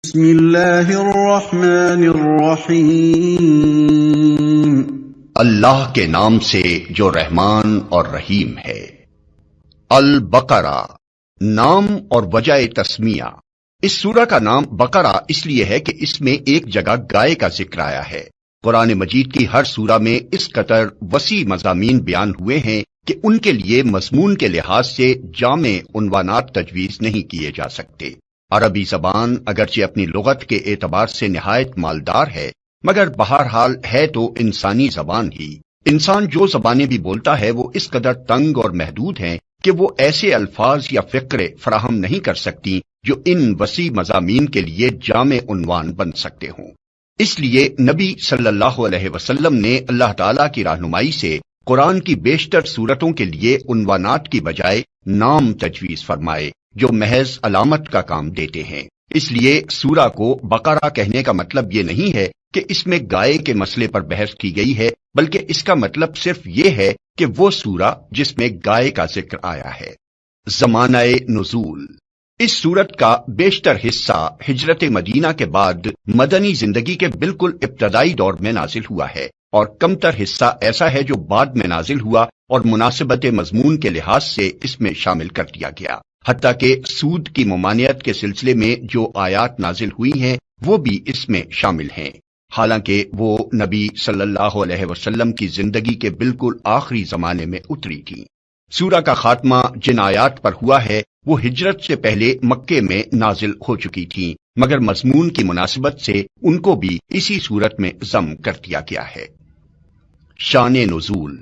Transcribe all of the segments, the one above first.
بسم اللہ الرحمن الرحیم اللہ کے نام سے جو رحمان اور رحیم ہے۔ البقرہ نام اور وجہ تسمیہ۔ اس سورہ کا نام بقرہ اس لیے ہے کہ اس میں ایک جگہ گائے کا ذکر آیا ہے۔ قرآن مجید کی ہر سورہ میں اس قدر وسیع مضامین بیان ہوئے ہیں کہ ان کے لیے مضمون کے لحاظ سے جامع عنوانات تجویز نہیں کیے جا سکتے۔ عربی زبان اگرچہ اپنی لغت کے اعتبار سے نہایت مالدار ہے، مگر بہرحال ہے تو انسانی زبان ہی۔ انسان جو زبانیں بھی بولتا ہے وہ اس قدر تنگ اور محدود ہیں کہ وہ ایسے الفاظ یا فقرے فراہم نہیں کر سکتی جو ان وسیع مضامین کے لیے جامع عنوان بن سکتے ہوں۔ اس لیے نبی صلی اللہ علیہ وسلم نے اللہ تعالیٰ کی رہنمائی سے قرآن کی بیشتر صورتوں کے لیے عنوانات کی بجائے نام تجویز فرمائے جو محض علامت کا کام دیتے ہیں۔ اس لیے سورہ کو بقرہ کہنے کا مطلب یہ نہیں ہے کہ اس میں گائے کے مسئلے پر بحث کی گئی ہے، بلکہ اس کا مطلب صرف یہ ہے کہ وہ سورہ جس میں گائے کا ذکر آیا ہے۔ زمانہ نزول۔ اس سورت کا بیشتر حصہ ہجرت مدینہ کے بعد مدنی زندگی کے بالکل ابتدائی دور میں نازل ہوا ہے، اور کمتر حصہ ایسا ہے جو بعد میں نازل ہوا اور مناسبت مضمون کے لحاظ سے اس میں شامل کر دیا گیا۔ حتیٰ کہ سود کی ممانعت کے سلسلے میں جو آیات نازل ہوئی ہیں وہ بھی اس میں شامل ہیں، حالانکہ وہ نبی صلی اللہ علیہ وسلم کی زندگی کے بالکل آخری زمانے میں اتری تھی۔ سورہ کا خاتمہ جن آیات پر ہوا ہے وہ ہجرت سے پہلے مکے میں نازل ہو چکی تھیں، مگر مضمون کی مناسبت سے ان کو بھی اسی صورت میں ضم کر دیا گیا ہے۔ شان نزول۔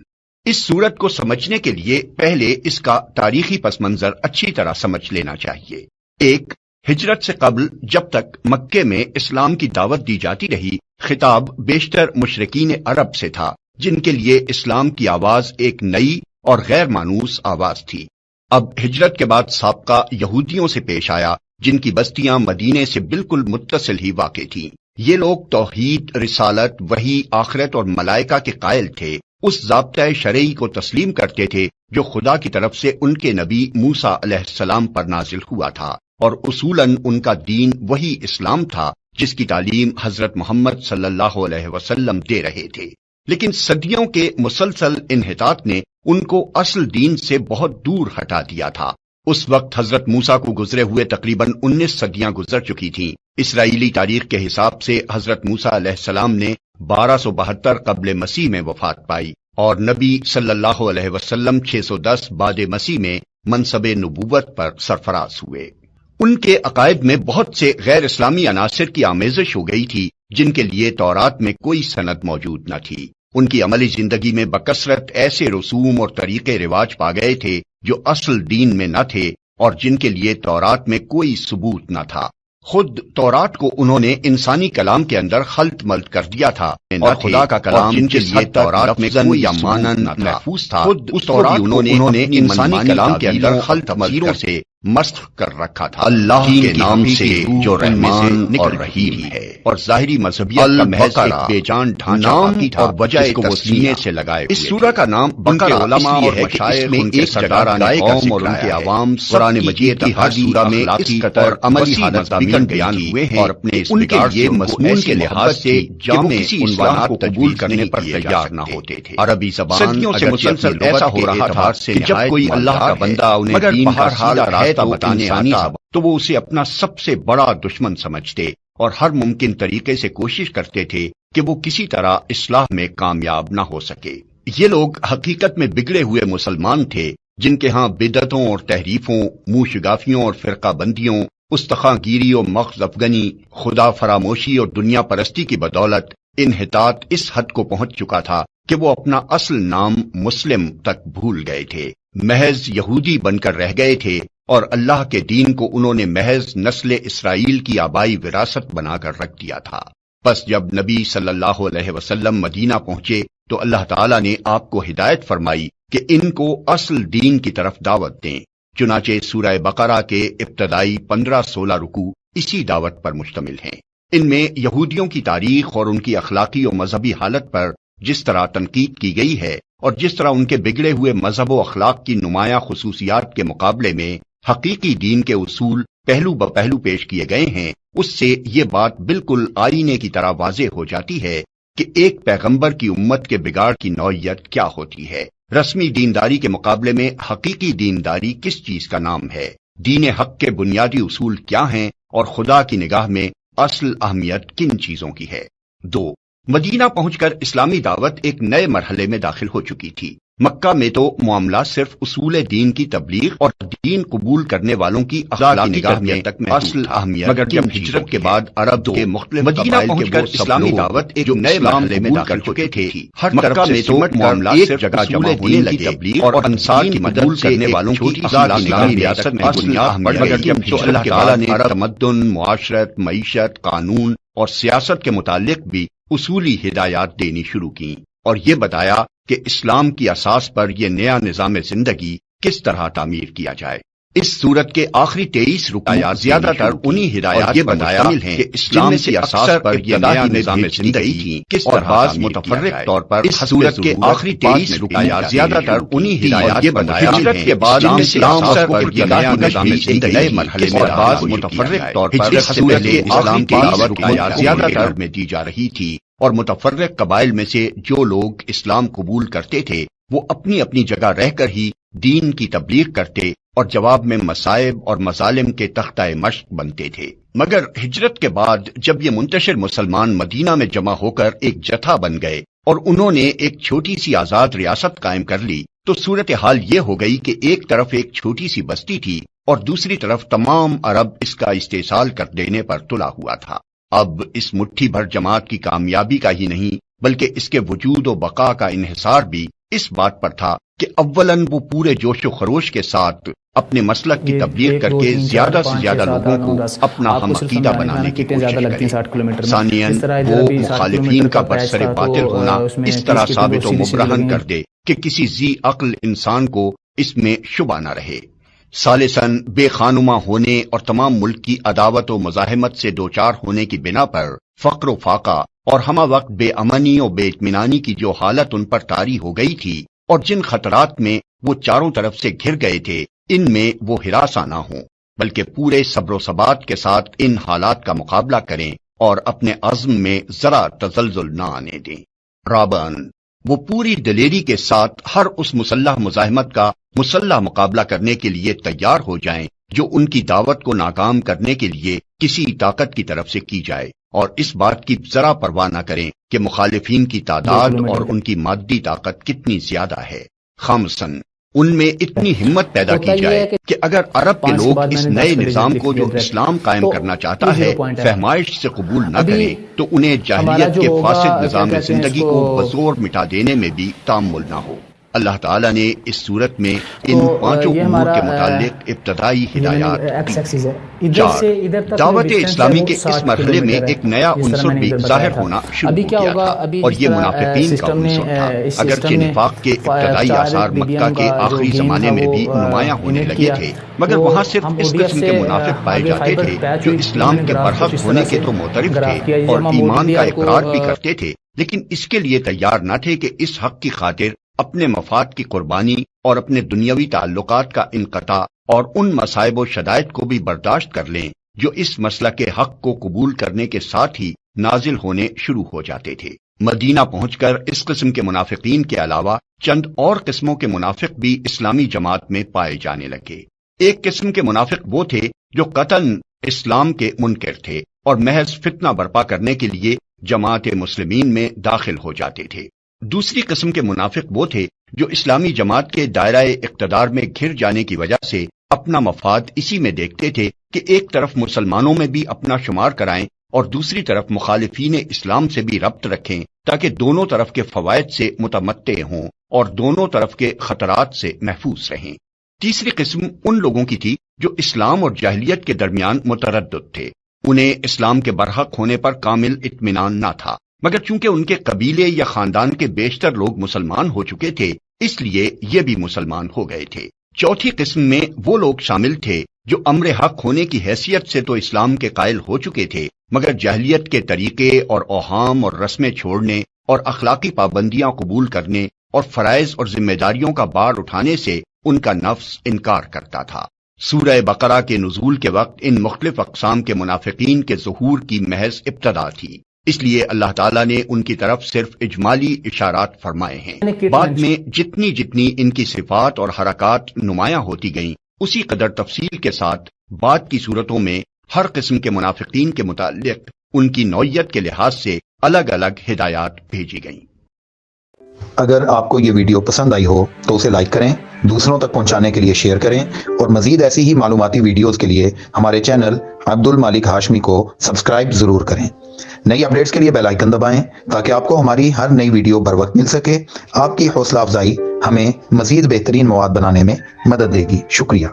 اس سورت کو سمجھنے کے لیے پہلے اس کا تاریخی پس منظر اچھی طرح سمجھ لینا چاہیے۔ ایک، ہجرت سے قبل جب تک مکے میں اسلام کی دعوت دی جاتی رہی، خطاب بیشتر مشرکین عرب سے تھا جن کے لیے اسلام کی آواز ایک نئی اور غیر مانوس آواز تھی۔ اب ہجرت کے بعد سابقہ یہودیوں سے پیش آیا جن کی بستیاں مدینے سے بالکل متصل ہی واقع تھیں۔ یہ لوگ توحید، رسالت، وحی، آخرت اور ملائکہ کے قائل تھے، اس ضابطۂ شرعی کو تسلیم کرتے تھے جو خدا کی طرف سے ان کے نبی موسیٰ علیہ السلام پر نازل ہوا تھا، اور اصولاً ان کا دین وہی اسلام تھا جس کی تعلیم حضرت محمد صلی اللہ علیہ وسلم دے رہے تھے۔ لیکن صدیوں کے مسلسل انحطاط نے ان کو اصل دین سے بہت دور ہٹا دیا تھا۔ اس وقت حضرت موسیٰ کو گزرے ہوئے تقریباً 19 صدیاں گزر چکی تھیں۔ اسرائیلی تاریخ کے حساب سے حضرت موسیٰ علیہ السلام نے 1272 قبل مسیح میں وفات پائی، اور نبی صلی اللہ علیہ وسلم 610 بعد مسیح میں منصب نبوت پر سرفراز ہوئے۔ ان کے عقائد میں بہت سے غیر اسلامی عناصر کی آمیزش ہو گئی تھی جن کے لیے تورات میں کوئی سند موجود نہ تھی۔ ان کی عملی زندگی میں بکثرت ایسے رسوم اور طریقے رواج پا گئے تھے جو اصل دین میں نہ تھے اور جن کے لیے تورات میں کوئی ثبوت نہ تھا۔ خود تورات کو انہوں نے انسانی کلام کے اندر خلط ملط کر دیا تھا، اور خدا کا کلام جن کے لیے تورات میں کوئی مانن نہ محفوظ تھا، خود اس تورات کو انہوں نے انسانی کلام کے اندر خلط ملط سے مسخ کر رکھا تھا۔ اللہ کے نام سے جو رحمان اور رحیم ہے، اور ظاہری مذہبیت کا محض ایک بے جان ڈھانچہ باقی تھا، وجہ اس کو وہ سینے سے لگائے ہوئے۔ اس سورہ کا نام بقرہ علماء اور مشائخ میں ایک سرداران قوم اور ان کے عوام قرآن مجید کی ہر سورہ میں اس قدر عملی حالت بیان ہوئے ہیں اور اپنے ان کے لیے مضمون کے لحاظ سے جامع عنوانات قبول کرنے پر تیار نہ ہوتے تھے۔ عربی زبان صدیوں سے مسلسل ایسا ہو رہا تھا کہ جب کوئی اللہ کا بندہ انہیں دین کا سیدھا راستہ بتانے آتا تو وہ اسے اپنا سب سے بڑا دشمن سمجھتے اور ہر ممکن طریقے سے کوشش کرتے تھے کہ وہ کسی طرح اصلاح میں کامیاب نہ ہو سکے۔ یہ لوگ حقیقت میں بگڑے ہوئے مسلمان تھے جن کے ہاں بدعتوں اور تحریفوں، منہ شگافیوں اور فرقہ بندیوں، استخاں گیری اور مغز افغنی، خدا فراموشی اور دنیا پرستی کی بدولت انحطاط اس حد کو پہنچ چکا تھا کہ وہ اپنا اصل نام مسلم تک بھول گئے تھے، محض یہودی بن کر رہ گئے تھے، اور اللہ کے دین کو انہوں نے محض نسل اسرائیل کی آبائی وراثت بنا کر رکھ دیا تھا۔ پس جب نبی صلی اللہ علیہ وسلم مدینہ پہنچے تو اللہ تعالیٰ نے آپ کو ہدایت فرمائی کہ ان کو اصل دین کی طرف دعوت دیں۔ چنانچہ سورہ بقرہ کے ابتدائی 15-16 رکوع اسی دعوت پر مشتمل ہیں۔ ان میں یہودیوں کی تاریخ اور ان کی اخلاقی و مذہبی حالت پر جس طرح تنقید کی گئی ہے، اور جس طرح ان کے بگڑے ہوئے مذہب و اخلاق کی نمایاں خصوصیات کے مقابلے میں حقیقی دین کے اصول پہلو بپہلو پیش کیے گئے ہیں، اس سے یہ بات بالکل آئینے کی طرح واضح ہو جاتی ہے کہ ایک پیغمبر کی امت کے بگاڑ کی نوعیت کیا ہوتی ہے۔ رسمی دینداری کے مقابلے میں حقیقی دینداری کس چیز کا نام ہے، دین حق کے بنیادی اصول کیا ہیں، اور خدا کی نگاہ میں اصل اہمیت کن چیزوں کی ہے۔ 2. مدینہ پہنچ کر اسلامی دعوت ایک نئے مرحلے میں داخل ہو چکی تھی۔ مکہ میں تو معاملہ صرف اصول دین کی تبلیغ اور دین قبول کرنے والوں کی اخلاقی نگاہ میں تک اصل اہمیت، مگر جب ہجرت کے بعد عرب کے مختلف مدینہ پہنچ کر اسلامی دعوت ایک نئے مرحلے میں داخل چکے تھے، ہر طرف سے سمٹ معاملہ ایک جگہ جمع ہونے لگے اور انصار کی مدد کرنے والوں کی اخلاقی ریاست میں بنیاد پڑ گئی۔ جب تو اللہ تعالیٰ نے تمدن، معاشرت، معیشت، قانون اور سیاست کے متعلق بھی اصولی ہدایات دینی شروع کی اور یہ بتایا کہ اسلام کی اساس پر یہ نیا نظام زندگی کس طرح تعمیر کیا جائے۔ اس سورت کے آخری 23 رکوعات زیادہ تر انہی ہدایات یہ بتایا کہ اسلام کی اساس پر یہ نیا نظام زندگی کس طرح متفرق طور پر اس سورت کے آخری 23 رکوعات زیادہ تر انہی ہدایات یہ بتایا کہ بعد اسلام پر یہ نیا نظام زندگی نئے مرحلے میں بعض متفرق طور پر سورت کے اسلام کی رکوعات زیادہ تر میں دی جا رہی تھی، اور متفرق قبائل میں سے جو لوگ اسلام قبول کرتے تھے وہ اپنی اپنی جگہ رہ کر ہی دین کی تبلیغ کرتے اور جواب میں مصائب اور مظالم کے تختہ مشق بنتے تھے۔ مگر ہجرت کے بعد جب یہ منتشر مسلمان مدینہ میں جمع ہو کر ایک جتھا بن گئے اور انہوں نے ایک چھوٹی سی آزاد ریاست قائم کر لی، تو صورتحال یہ ہو گئی کہ ایک طرف ایک چھوٹی سی بستی تھی اور دوسری طرف تمام عرب اس کا استحصال کر دینے پر تلا ہوا تھا۔ اب اس مٹھی بھر جماعت کی کامیابی کا ہی نہیں بلکہ اس کے وجود و بقا کا انحصار بھی اس بات پر تھا کہ اولاً وہ پورے جوش و خروش کے ساتھ اپنے مسلک کی تبلیغ کر کے زیادہ سے زیادہ لوگوں کو اپنا ہم عقیدہ بنانے کی کوشش کریں، ثانیاً وہ مخالفین کا برسر باطل ہونا اس طرح ثابت و مبرہن کر دے کہ کسی ذی عقل انسان کو اس میں شبہ نہ رہے، ثالثاً بے خانمہ ہونے اور تمام ملک کی عداوت و مزاحمت سے دوچار ہونے کی بنا پر فقر و فاقہ اور ہمہ وقت بے امنی اور بے اطمینانی کی جو حالت ان پر طاری ہو گئی تھی اور جن خطرات میں وہ چاروں طرف سے گھر گئے تھے، ان میں وہ ہراساں نہ ہوں بلکہ پورے صبر و ثبات کے ساتھ ان حالات کا مقابلہ کریں اور اپنے عزم میں ذرا تزلزل نہ آنے دیں۔ رابعاً وہ پوری دلیری کے ساتھ ہر اس مسلح مزاحمت کا مسلح مقابلہ کرنے کے لیے تیار ہو جائیں جو ان کی دعوت کو ناکام کرنے کے لیے کسی طاقت کی طرف سے کی جائے، اور اس بات کی ذرا پرواہ نہ کریں کہ مخالفین کی تعداد اور ان کی مادی طاقت کتنی زیادہ ہے۔ خامساً ان میں اتنی ہمت پیدا کی جائے کہ اگر عرب کے لوگ اس نئے نظام کو جو اسلام قائم کرنا چاہتا ہے فہمائش سے قبول نہ کریں تو انہیں جاہلیت کے فاسد نظام زندگی کو بزور مٹا دینے میں بھی تامل نہ ہو۔ اللہ تعالیٰ نے اس صورت میں ان پانچوں امور کے متعلق ابتدائی ہدایات دی۔ 4. دعوت اسلامی کے اس مرحلے میں ایک نیا عنصر بھی ظاہر ہونا شروع ہو گیا تھا اور یہ منافقین کا عنصر تھا۔ اگرچہ نفاق کے ابتدائی آثار مکہ کے آخری زمانے میں بھی نمایاں ہونے لگے تھے، مگر وہاں صرف اس قسم کے منافق پائے جاتے تھے جو اسلام کے برحق ہونے کے تو معترف تھے اور ایمان کا اقرار بھی کرتے تھے، لیکن اس کے لیے تیار نہ تھے کہ اس حق کی خاطر اپنے مفاد کی قربانی اور اپنے دنیاوی تعلقات کا انقطاع اور ان مصائب و شدائد کو بھی برداشت کر لیں جو اس مسئلہ کے حق کو قبول کرنے کے ساتھ ہی نازل ہونے شروع ہو جاتے تھے۔ مدینہ پہنچ کر اس قسم کے منافقین کے علاوہ چند اور قسموں کے منافق بھی اسلامی جماعت میں پائے جانے لگے۔ ایک قسم کے منافق وہ تھے جو قطعاً اسلام کے منکر تھے اور محض فتنہ برپا کرنے کے لیے جماعت مسلمین میں داخل ہو جاتے تھے۔ دوسری قسم کے منافق وہ تھے جو اسلامی جماعت کے دائرہ اقتدار میں گھر جانے کی وجہ سے اپنا مفاد اسی میں دیکھتے تھے کہ ایک طرف مسلمانوں میں بھی اپنا شمار کرائیں اور دوسری طرف مخالفین اسلام سے بھی ربط رکھیں تاکہ دونوں طرف کے فوائد سے متمتع ہوں اور دونوں طرف کے خطرات سے محفوظ رہیں۔ تیسری قسم ان لوگوں کی تھی جو اسلام اور جاہلیت کے درمیان متردد تھے۔ انہیں اسلام کے برحق ہونے پر کامل اطمینان نہ تھا، مگر چونکہ ان کے قبیلے یا خاندان کے بیشتر لوگ مسلمان ہو چکے تھے اس لیے یہ بھی مسلمان ہو گئے تھے۔ چوتھی قسم میں وہ لوگ شامل تھے جو امر حق ہونے کی حیثیت سے تو اسلام کے قائل ہو چکے تھے، مگر جاہلیت کے طریقے اور اوہام اور رسمیں چھوڑنے اور اخلاقی پابندیاں قبول کرنے اور فرائض اور ذمہ داریوں کا بار اٹھانے سے ان کا نفس انکار کرتا تھا۔ سورہ بقرہ کے نزول کے وقت ان مختلف اقسام کے منافقین کے ظہور کی محض ابتدا تھی، اس لیے اللہ تعالیٰ نے ان کی طرف صرف اجمالی اشارات فرمائے ہیں۔ بعد میں جتنی جتنی ان کی صفات اور حرکات نمایاں ہوتی گئیں، اسی قدر تفصیل کے ساتھ بعد کی صورتوں میں ہر قسم کے منافقین کے متعلق ان کی نوعیت کے لحاظ سے الگ الگ ہدایات بھیجی گئیں۔ اگر آپ کو یہ ویڈیو پسند آئی ہو تو اسے لائک کریں، دوسروں تک پہنچانے کے لیے شیئر کریں، اور مزید ایسی ہی معلوماتی ویڈیوز کے لیے ہمارے چینل عبد المالک ہاشمی کو سبسکرائب ضرور کریں۔ نئی اپڈیٹس کے لیے بیل آئیکن دبائیں تاکہ آپ کو ہماری ہر نئی ویڈیو بر وقت مل سکے۔ آپ کی حوصلہ افزائی ہمیں مزید بہترین مواد بنانے میں مدد دے گی۔ شکریہ۔